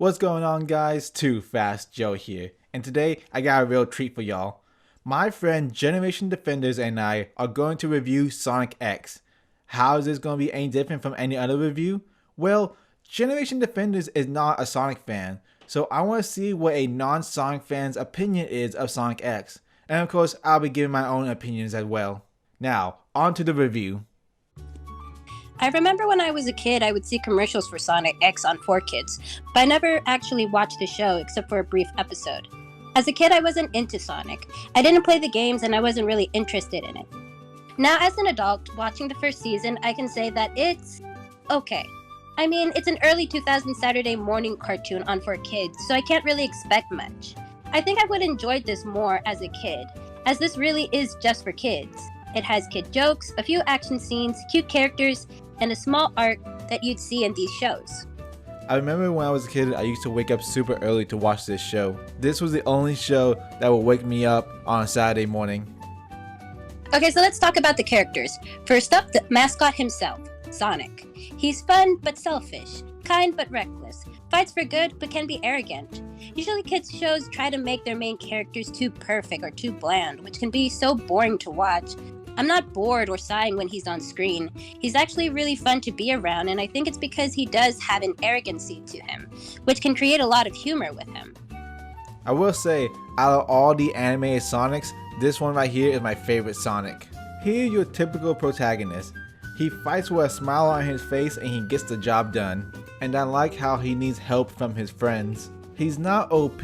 What's going on, guys? Too Fast Joe here, and today I got a real treat for y'all. My friend Generation Defenders and I are going to review Sonic X. How is this going to be any different from any other review? Well, Generation Defenders is not a Sonic fan, so I want to see what a non-Sonic fan's opinion is of Sonic X. And of course, I'll be giving my own opinions as well. Now, on to the review. I remember when I was a kid, I would see commercials for Sonic X on 4Kids, but I never actually watched the show except for a brief episode. As a kid, I wasn't into Sonic. I didn't play the games and I wasn't really interested in it. Now, as an adult, watching the first season, I can say that it's okay. I mean, it's an early 2000 Saturday morning cartoon on 4Kids, so I can't really expect much. I think I would have enjoyed this more as a kid, as this really is just for kids. It has kid jokes, a few action scenes, cute characters, and a small arc that you'd see in these shows. I remember when I was a kid, I used to wake up super early to watch this show. This was the only show that would wake me up on a Saturday morning. Okay, so let's talk about the characters. First up, the mascot himself, Sonic. He's fun but selfish, kind but reckless, fights for good but can be arrogant. Usually kids shows try to make their main characters too perfect or too bland, which can be so boring to watch. I'm not bored or sighing when he's on screen. He's actually really fun to be around, and I think it's because he does have an arrogancy to him, which can create a lot of humor with him. I will say, out of all the animated Sonics, this one right here is my favorite Sonic. Here's your typical protagonist. He fights with a smile on his face and he gets the job done. And I like how he needs help from his friends. He's not OP,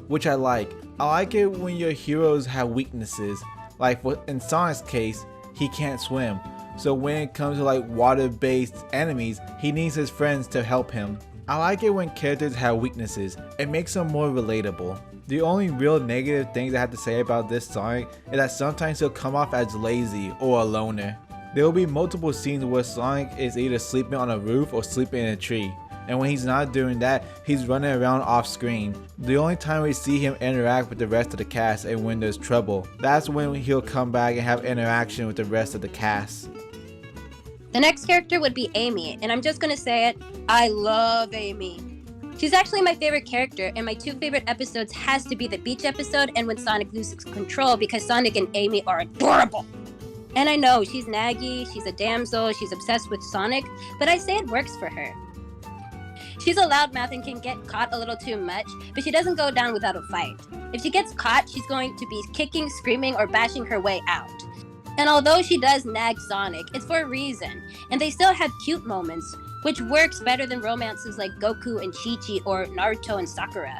which I like. I like it when your heroes have weaknesses. Like in Sonic's case, he can't swim. So when it comes to like water-based enemies, he needs his friends to help him. I like it when characters have weaknesses. It makes them more relatable. The only real negative things I have to say about this Sonic is that sometimes he'll come off as lazy or a loner. There will be multiple scenes where Sonic is either sleeping on a roof or sleeping in a tree. And when he's not doing that, he's running around off screen. The only time we see him interact with the rest of the cast and when there's trouble, that's when he'll come back and have interaction with the rest of the cast. The next character would be Amy, and I'm just gonna say it, I love Amy. She's actually my favorite character, and my two favorite episodes has to be the beach episode and when Sonic loses control, because Sonic and Amy are adorable. And I know, she's naggy, she's a damsel, she's obsessed with Sonic, but I say it works for her. She's a loudmouth and can get caught a little too much, but she doesn't go down without a fight. If she gets caught, she's going to be kicking, screaming, or bashing her way out. And although she does nag Sonic, it's for a reason, and they still have cute moments, which works better than romances like Goku and Chi-Chi or Naruto and Sakura.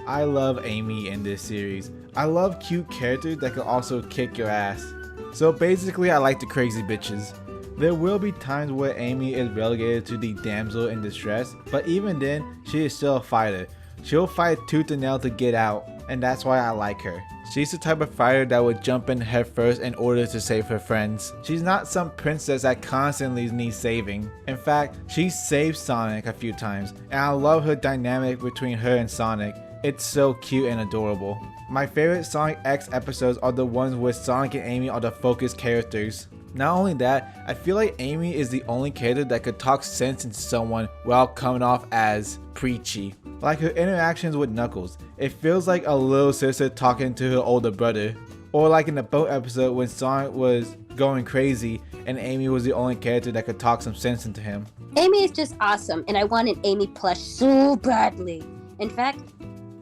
I love Amy in this series. I love cute characters that can also kick your ass. So basically, I like the crazy bitches. There will be times where Amy is relegated to the damsel in distress, but even then, she is still a fighter. She'll fight tooth and nail to get out, and that's why I like her. She's the type of fighter that would jump in head first in order to save her friends. She's not some princess that constantly needs saving. In fact, she saved Sonic a few times, and I love her dynamic between her and Sonic. It's so cute and adorable. My favorite Sonic X episodes are the ones where Sonic and Amy are the focused characters. Not only that, I feel like Amy is the only character that could talk sense into someone without coming off as preachy. Like her interactions with Knuckles, it feels like a little sister talking to her older brother. Or like in the boat episode when Sonic was going crazy and Amy was the only character that could talk some sense into him. Amy is just awesome, and I want an Amy plush so badly. In fact,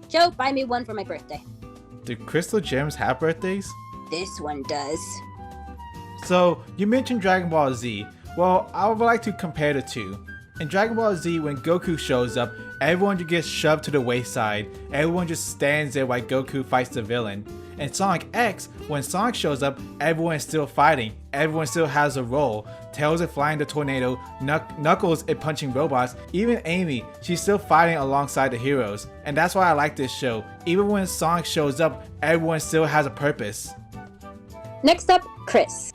Joe, buy me one for my birthday. Do Crystal Gems have birthdays? This one does. So, you mentioned Dragon Ball Z. Well, I would like to compare the two. In Dragon Ball Z, when Goku shows up, everyone just gets shoved to the wayside. Everyone just stands there while Goku fights the villain. In Sonic X, when Sonic shows up, everyone is still fighting. Everyone still has a role. Tails is flying the tornado, Knuckles is punching robots, even Amy, she's still fighting alongside the heroes. And that's why I like this show. Even when Sonic shows up, everyone still has a purpose. Next up, Chris.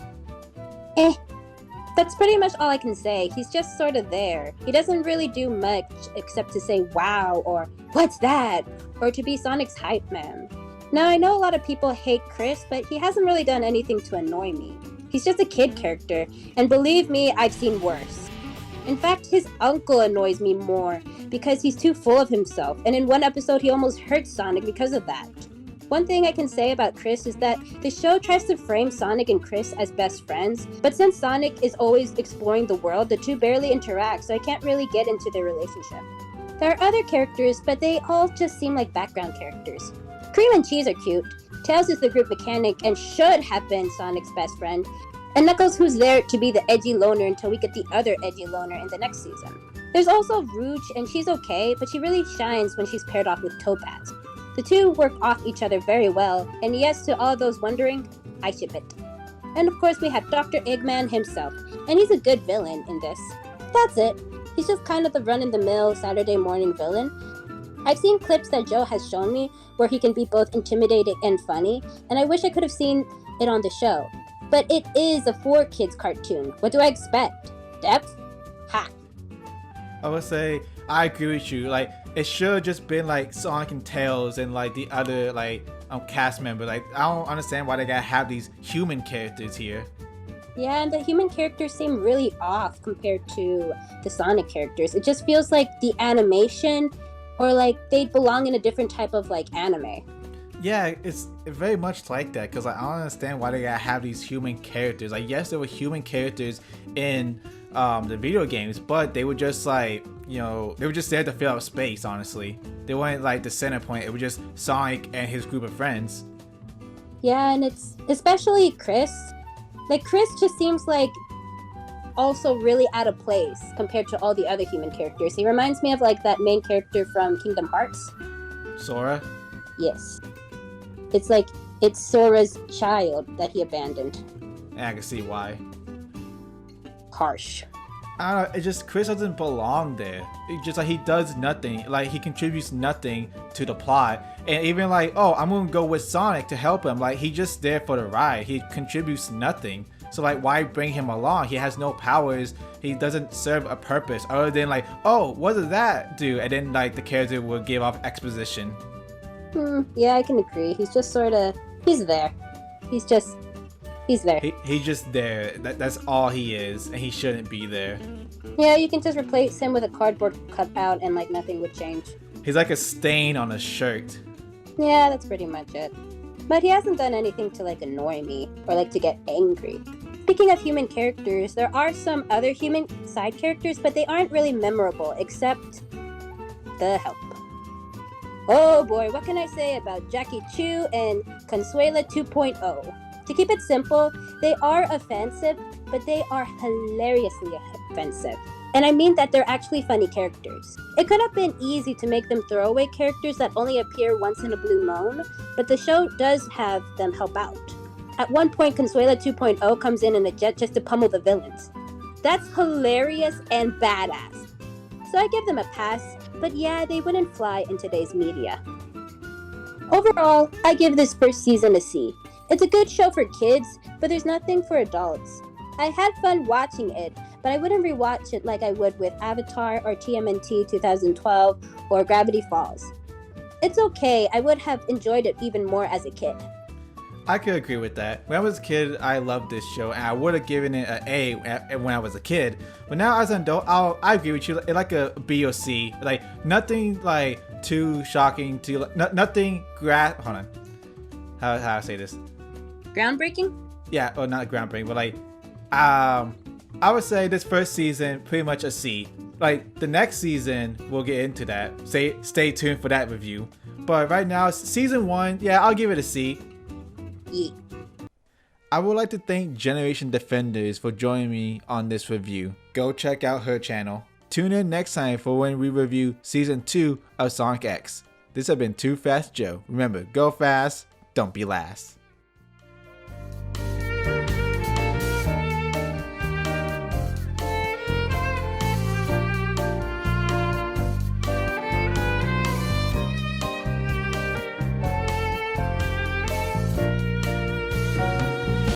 That's pretty much all I can say. He's just sort of there. He doesn't really do much except to say wow or what's that, or to be Sonic's hype man. Now I know a lot of people hate Chris, but he hasn't really done anything to annoy me. He's just a kid character, and believe me, I've seen worse. In fact, his uncle annoys me more because he's too full of himself, and in one episode he almost hurts Sonic because of that. One thing I can say about Chris is that the show tries to frame Sonic and Chris as best friends, but since Sonic is always exploring the world, the two barely interact, so I can't really get into their relationship. There are other characters, but they all just seem like background characters. Cream and Cheese are cute, Tails is the group mechanic and should have been Sonic's best friend, and Knuckles who's there to be the edgy loner until we get the other edgy loner in the next season. There's also Rouge, and she's okay, but she really shines when she's paired off with Topaz. The two work off each other very well, and yes, to all those wondering, I ship it. And of course we have Dr. Eggman himself, and he's a good villain in this. That's it. He's just kind of the run-in-the-mill Saturday morning villain. I've seen clips that Joe has shown me where he can be both intimidating and funny, and I wish I could have seen it on the show. But it is a 4-kids cartoon. What do I expect? Depth? Ha! I would say I agree with you. Like, it should have just been like Sonic and Tails and like the other cast member. Like, I don't understand why they gotta have these human characters here. Yeah, and the human characters seem really off compared to the Sonic characters. It just feels like the animation, or like they belong in a different type of like anime. Yeah, it's very much like that, because I don't understand why they gotta have these human characters. Like, yes, there were human characters in the video games, but they were just like, they were just there to fill up space, honestly. They weren't like the center point. It was just Sonic and his group of friends. Yeah, and it's especially Chris. Like, Chris just seems like also really out of place compared to all the other human characters. He reminds me of like that main character from Kingdom Hearts. Sora? Yes. It's like, it's Sora's child that he abandoned. Yeah, I can see why. Harsh. I don't know, it's just Chris doesn't belong there. It's just like he does nothing. Like, he contributes nothing to the plot. And even like, oh, I'm gonna go with Sonic to help him. Like, he's just there for the ride. He contributes nothing. So like, why bring him along? He has no powers. He doesn't serve a purpose other than like, oh, what does that do? And then like the character will give off exposition. Yeah, I can agree. He's just sort of, he's there. He's there. He's just there. That's all he is, and he shouldn't be there. Yeah, you can just replace him with a cardboard cutout and like nothing would change. He's like a stain on a shirt. Yeah, that's pretty much it. But he hasn't done anything to like annoy me or like to get angry. Speaking of human characters, there are some other human side characters, but they aren't really memorable except the help. Oh boy, what can I say about Jackie Chu and Consuela 2.0? To keep it simple, they are offensive, but they are hilariously offensive. And I mean that they're actually funny characters. It could have been easy to make them throwaway characters that only appear once in a blue moon, but the show does have them help out. At one point, Consuela 2.0 comes in a jet just to pummel the villains. That's hilarious and badass. So I give them a pass, but yeah, they wouldn't fly in today's media. Overall, I give this first season a C. It's a good show for kids, but there's nothing for adults. I had fun watching it, but I wouldn't rewatch it like I would with Avatar or TMNT 2012 or Gravity Falls. It's okay, I would have enjoyed it even more as a kid. I could agree with that. When I was a kid, I loved this show, and I would have given it an A when I was a kid. But now as an adult, I agree with you. It's like a B or C. Like, nothing like too shocking to nothing. Hold on. How do I say this? Groundbreaking? Yeah, or not groundbreaking, but like, I would say this first season pretty much a C. Like, the next season we'll get into that. Stay tuned for that review. But right now, season 1, yeah, I'll give it a C. Yeah. I would like to thank Generation Defenders for joining me on this review. Go check out her channel. Tune in next time for when we review season 2 of Sonic X. This has been Too Fast Joe. Remember, go fast, don't be last.